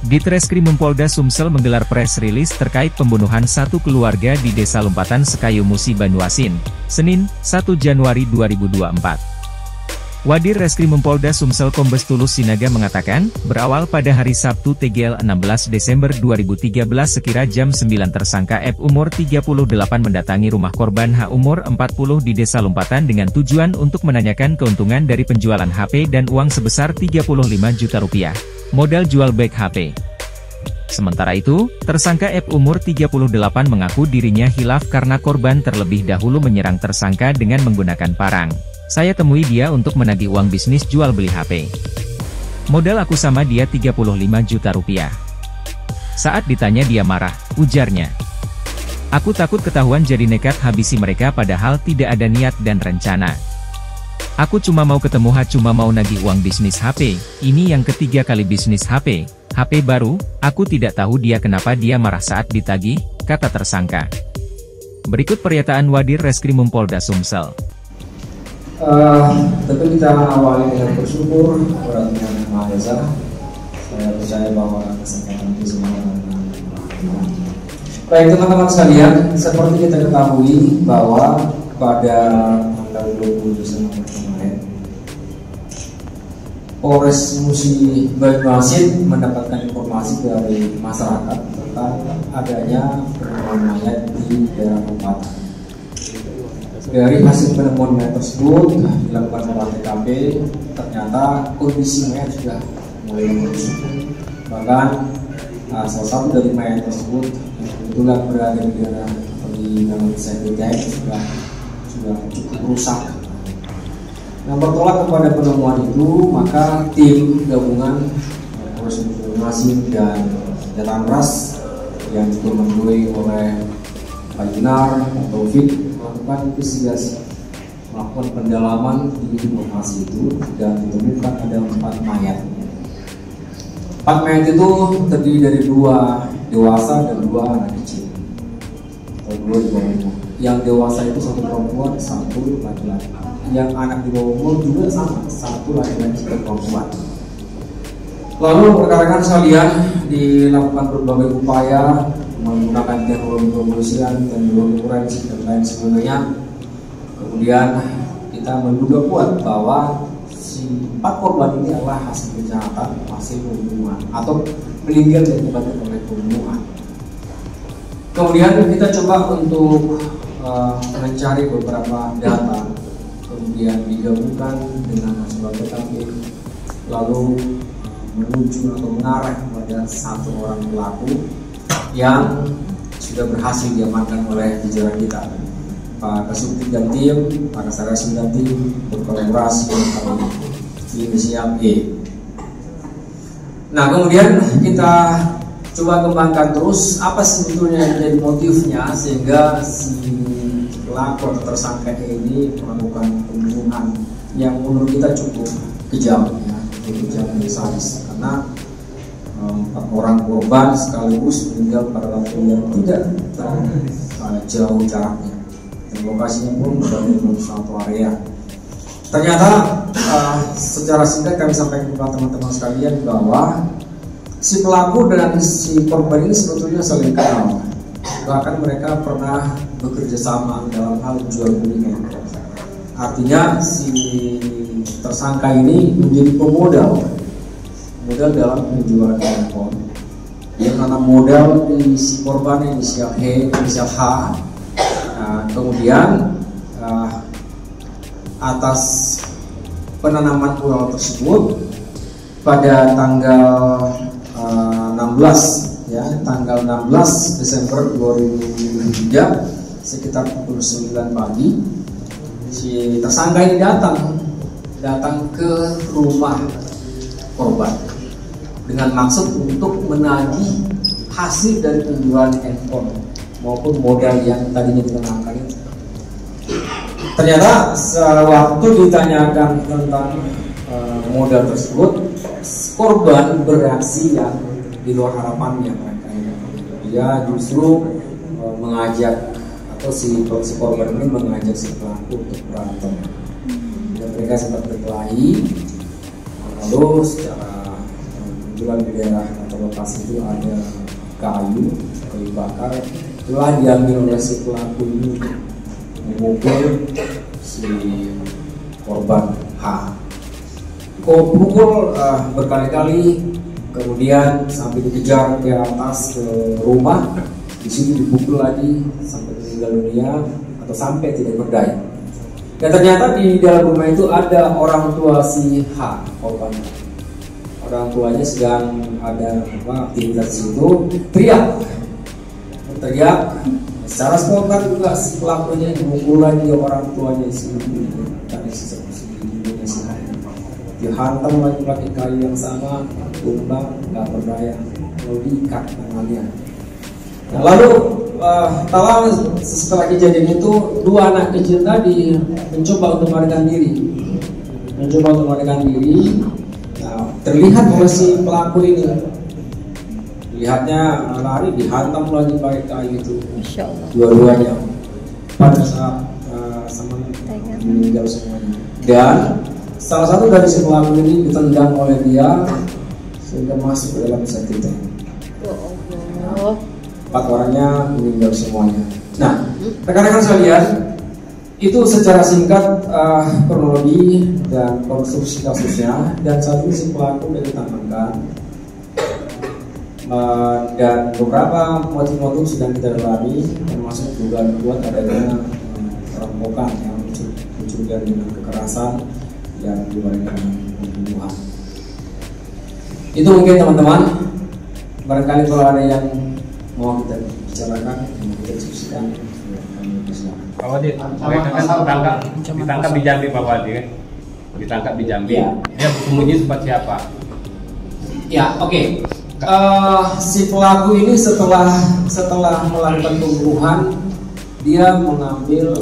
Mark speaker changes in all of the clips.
Speaker 1: Ditreskrim Polda Sumsel menggelar press release terkait pembunuhan satu keluarga di Desa Lompatan Sekayu Musi Banyuasin, Senin, 1 Januari 2024. Wadir Reskrim Polda Sumsel Kombes Tulus Sinaga mengatakan, berawal pada hari Sabtu tanggal 16 Desember 2013 sekira jam 9 tersangka F umur 38 mendatangi rumah korban H umur 40 di Desa Lompatan dengan tujuan untuk menanyakan keuntungan dari penjualan HP dan uang sebesar 35 juta rupiah. Modal jual back HP. Sementara itu, tersangka F umur 38 mengaku dirinya hilaf karena korban terlebih dahulu menyerang tersangka dengan menggunakan parang. Saya temui dia untuk menagih uang bisnis jual beli HP. Modal aku sama dia 35 juta rupiah. Saat ditanya dia marah, ujarnya. Aku takut ketahuan jadi nekat habisi mereka padahal tidak ada niat dan rencana. Aku cuma mau ketemu cuma mau nagih uang bisnis HP, ini yang ketiga kali bisnis HP baru, aku tidak tahu dia kenapa dia marah saat ditagih, kata tersangka. Berikut pernyataan Wadir Reskrim Polda Sumsel.
Speaker 2: Tentu kita awali dengan bersyukur kepada Tuhan Yang Maha Esa. Saya percaya bahwa kesempatan itu semua. Baik teman-teman sekalian, seperti kita ketahui bahwa pada tanggal 20 Desember kemarin, Polres Musi Banyuasin mendapatkan informasi dari masyarakat tentang adanya penemuan mayat di daerah Lompatan. Dari hasil penemuan mayat tersebut dilakukan olah TKP, ternyata kondisi mayat sudah mulai membusuk. Bahkan salah satu dari mayat tersebut yang kebetulan berada di daerah dalam septic sudah cukup rusak. Nah, bertolak kepada penemuan itu, maka tim gabungan Polres Banyuasin dan Jatan Ras yang juga ditemui oleh Pak Yunar, Pak Taufik melakukan investigasi, melakukan pendalaman di lokasi itu dan ditemukan ada 4 mayat. 4 mayat itu terdiri dari 2 dewasa dan 2 anak kecil, atau 2 di bawah umur. Yang dewasa itu 1 perempuan, 1 laki-laki. Yang anak di bawah umur juga sama, 1 laki-laki dan perempuan. Lalu rekan-rekan sekalian, dilakukan berbagai upaya menggunakan teknologi pembersihan, teknologi forensik dan lain sebagainya. Kemudian kita menduga kuat bahwa si 4 korban ini adalah hasil kejahatan, hasil pembunuhan atau meninggal akibat oleh pembunuhan. Kemudian kita coba untuk mencari beberapa data, kemudian digabungkan dengan hasil TKP, lalu menuju atau mengarah kepada 1 orang pelaku yang sudah berhasil diamankan oleh jajaran kita, Pak Kasubdit dan tim, Pak Kasarasi dan tim berkolaborasi dengan inisial E. Nah, kemudian kita coba kembangkan terus apa sebetulnya yang menjadi motifnya sehingga si pelaku atau tersangka ini melakukan pembunuhan yang menurut kita cukup kejam, ya, cukup kejam dan sadis, karena 4 orang korban sekaligus meninggal pada waktu yang tidak jauh jaraknya dan lokasinya pun berada di suatu area. Ternyata secara singkat kami sampaikan kepada teman-teman sekalian bahwa si pelaku dan si korban ini sebetulnya saling kenal, bahkan mereka pernah bekerja sama dalam hal jual beli handphone. Artinya si tersangka ini menjadi pemodal dalam penjualan handphone. Yang mana modal di si korban inisial H. Kemudian atas penanaman uang tersebut pada tanggal 16 Desember 2023 sekitar pukul 9 pagi si tersangka ini datang ke rumah korban dengan maksud untuk menagih hasil dari penjualan handphone maupun modal yang tadinya dikenakan itu. Ternyata sewaktu ditanyakan tentang modal tersebut, korban bereaksi yang di luar harapannya mereka. Dia justru mengajak atau si korban ini mengajak si pelaku untuk berantem. Dan mereka sempat berkelahi, lalu secara kebetulan di daerah atau lokasi itu ada kayu bakar, telah diambil oleh si pelaku ini memukul si korban H. Pukul berkali-kali, kemudian sampai dikejar ke atas ke rumah, di sini dipukul lagi sampai meninggal dunia atau sampai tidak berdaya. Dan ternyata di dalam rumah itu ada orang tua si H, korban. Orang tuanya sedang ada aktivitas di situ, teriak, secara spontan juga si pelakunya memukul lagi orang tuanya si tadi si H. Dihantam lagi pakai kayu yang sama, tumbang, nggak berdaya, lalu diikat tangannya. Nah, lalu setelah kejadian itu, dua anak kecil tadi mencoba untuk melarikan diri. Nah, terlihat oleh si pelaku ini, lihatnya lari, dihantam lagi pakai kayu itu, dua-duanya pada saat sama meninggal semuanya. Dan salah satu dari si pelaku ini ditendang oleh dia sehingga masuk ke dalam satu tank. 4 orangnya meninggal semuanya. Nah, rekan-rekan sekalian, itu secara singkat kronologi dan konstruksi kasusnya. Dan saat ini si pelaku sudah ditangkap dan beberapa motif-motif sedang kita dalami, termasuk dugaan kuat adanya perampokan yang mencurigakan dengan kekerasan yang dibarengan pembunuhan. Itu mungkin teman-teman, barangkali kalau ada yang mau kita bicarakan, mau kita diskusikan,
Speaker 3: Pak Wadi, mereka kan ditangkap di Jambi, Pak Wadi, kan? Ditangkap di Jambi.
Speaker 2: Ya.
Speaker 3: Dia bersembunyi tempat siapa?
Speaker 2: Ya, oke. Si pelaku ini setelah melakukan pembunuhan, dia mengambil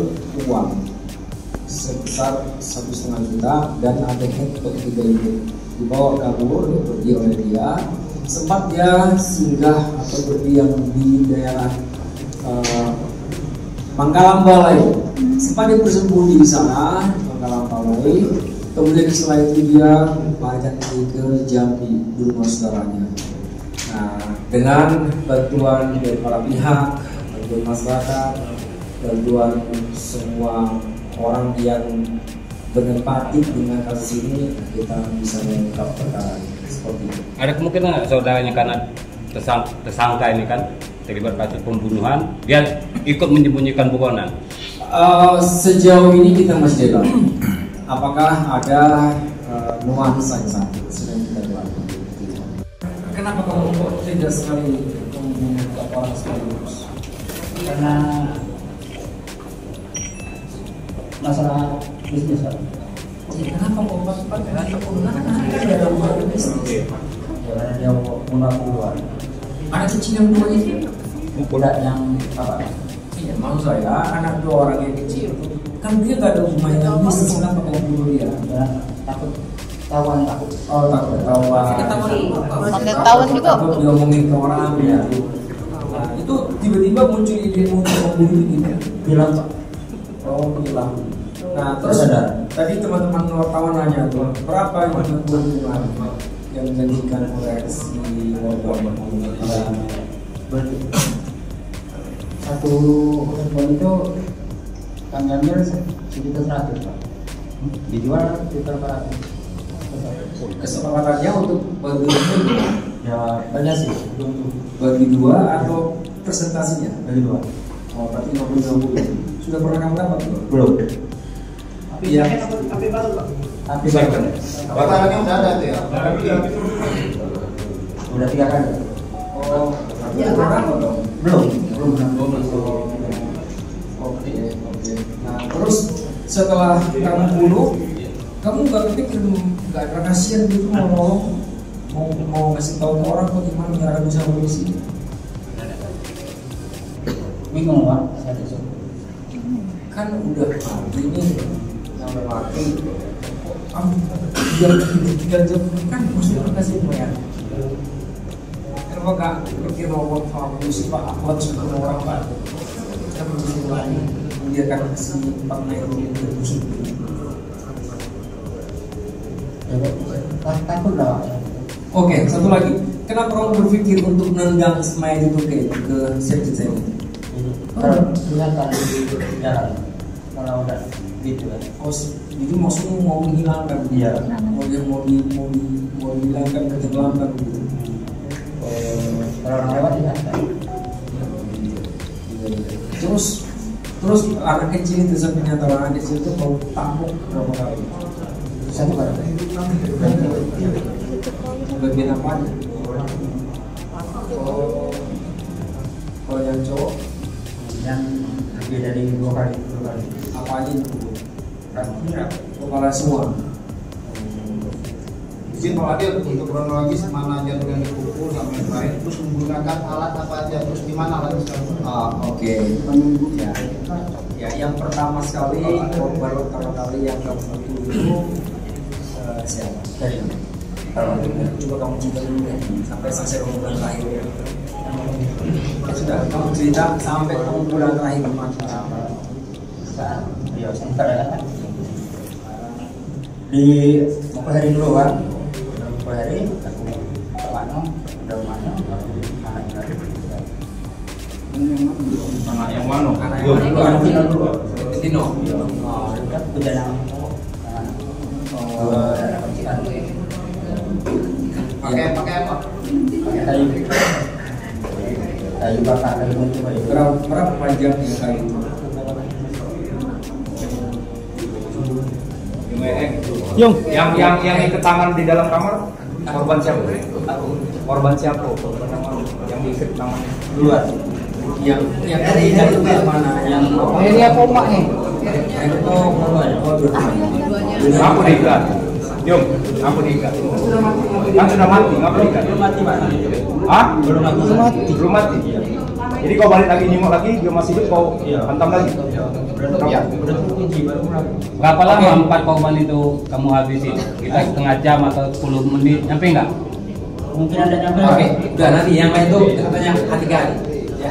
Speaker 2: uang sebesar 1,5 juta dan ada handphone 3 itu dibawa kabur, pergi oleh dia. Sempat dia singgah atau berdiam di daerah Manggalam Balai. Sempat dia bersembunyi di sana, Manggalam Balai. Kemudian setelah itu dia melarikan diri ke Jambi di rumah saudaranya. Nah, dengan bantuan dari para pihak, bantuan masyarakat, bantuan semua orang yang berempati dengan kasus ini, kita bisa mengungkap perkara seperti itu.
Speaker 3: Ada kemungkinan nggak saudaranya karena tersangka ini kan terlibat kasus pembunuhan, dia ikut menyembunyikan buronan?
Speaker 2: Sejauh ini kita masih dalam. Apakah ada nuansa yang sama sedang kita lakukan? Kenapa kamu kok tidak sekali membunuh orang sekaligus?
Speaker 4: Karena masalah bisnis.
Speaker 2: Kenapa kok ada hubungan bisnis?
Speaker 4: Karena dia mulai keluar.
Speaker 2: Anak kecil yang dua itu?
Speaker 4: Tidak yang apa?
Speaker 2: Iya, maksud saya anak 2 orang yang kecil kan dia gak ada hubungan dengan bisnis, kenapa kau bunuh dia?
Speaker 4: Ya, takut tawan.
Speaker 2: Oh, takut ketahuan.
Speaker 5: Ketahuan juga.
Speaker 2: Takut diomongin ke orang ya. Nah, itu tiba-tiba muncul ide untuk membunuh ini.
Speaker 4: Bilang Pak.
Speaker 2: Oh, bilang. Nah, terus tadi teman-teman wartawan nanya tuh, berapa yang pembunuhan yang dijanjikan oleh si korban?
Speaker 4: Satu handphone itu kami ambil sekitar 100 Pak. Dijual sekitar 400.
Speaker 2: Kesepakatannya untuk bagi
Speaker 4: Ya banyak sih.
Speaker 2: bagi 2 atau presentasinya?
Speaker 4: Bagi 2.
Speaker 2: Oh, berarti 50-50. Sudah pernah kamu dapat belum?
Speaker 4: Belum.
Speaker 2: Tapi ya.
Speaker 4: Tapi baru.
Speaker 6: Batalnya udah ada tuh ya?
Speaker 4: Udah 3 kali.
Speaker 2: Oh, ya, belum.
Speaker 4: Belum.
Speaker 2: Oke. Nah, terus setelah kamu bunuh, kamu nggak pikir nggak ada kasihan gitu mau ngasih tahu ke orang bagaimana cara bisa polisi?
Speaker 4: Bingung Pak, saat itu.
Speaker 2: Kan udah mati nih, sampai mati. Kamu biar 3 jam kan maksudnya kasih bayar. Kenapa gak pikir mau sama polisi Pak? Aku harus ketemu orang Pak. Kita polisi lagi, membiarkan si Pak Nairo itu busuk.
Speaker 4: Ya, takut lah.
Speaker 2: Oke, satu lagi. Kenapa kamu berpikir untuk nendang mayat itu ke septic tank?
Speaker 4: Kalau kelihatan di jalan, kalau udah gitu kan.
Speaker 2: Oh, jadi maksudnya mau menghilangkan?
Speaker 4: Iya.
Speaker 2: Mau dihilangkan ketenggelamkan gitu.
Speaker 4: Kalau orang lewat disantai.
Speaker 2: Terus anak kecil itu sebenarnya anak kecil itu mau tampuk berapa kali?
Speaker 4: Satu kali.
Speaker 2: Bagian apa aja? Kalau yang cowok
Speaker 4: Yang lebih dari 2 kali.
Speaker 2: apa aja itu?
Speaker 4: Berapa?
Speaker 2: Kepala semua.
Speaker 6: Izin Pak Adil untuk kronologis mana jadwal yang dipukul sampai terakhir, terus menggunakan alat apa aja, terus di mana alat tersebut?
Speaker 2: Oke. Ya, yang pertama sekali korban pertama kali yang kamu pukul itu siapa?
Speaker 4: Dari
Speaker 2: Coba kamu cerita dulu ya, sampai selesai pengumpulan terakhir. Sudah, kamu cerita sampai pengumpulan terakhir mana?
Speaker 4: saat beliau sempat datang di mukul hari dulu kan, mukul hari aku ke mana, udah mana,
Speaker 6: Anak yang mana?
Speaker 2: Anak yang dulu. Tino.
Speaker 4: dekat berjalan
Speaker 6: Pakai apa?
Speaker 4: kayu bakar, kayu buntu kayu.
Speaker 2: Berapa panjangnya kayu itu?
Speaker 7: Yung, yang ikat tangan di dalam kamar korban siapa? Korban siapa? Korban yang diikat tangan
Speaker 2: Luar. Yang dari itu mana? Yang
Speaker 4: Ini apa emak nih?
Speaker 2: yang itu dua-duanya.
Speaker 7: Ngapu diikat? Yung, ngapu diikat? Kan sudah mati, ngapu diikat?
Speaker 4: Belum mati Pak.
Speaker 7: Hah?
Speaker 4: Belum mati.
Speaker 7: Belum mati. Jadi kau balik lagi nyimok lagi, dia masih hidup kau hantam lagi.
Speaker 4: Iya. Udah kunci baru pulang.
Speaker 3: Berapa lama 4 korban itu kamu habisin? Kita setengah jam atau 10 menit, nyampe nggak?
Speaker 4: Mungkin ada nyampe.
Speaker 2: Oke, udah nanti yang lain itu katanya hati-hati. Ya.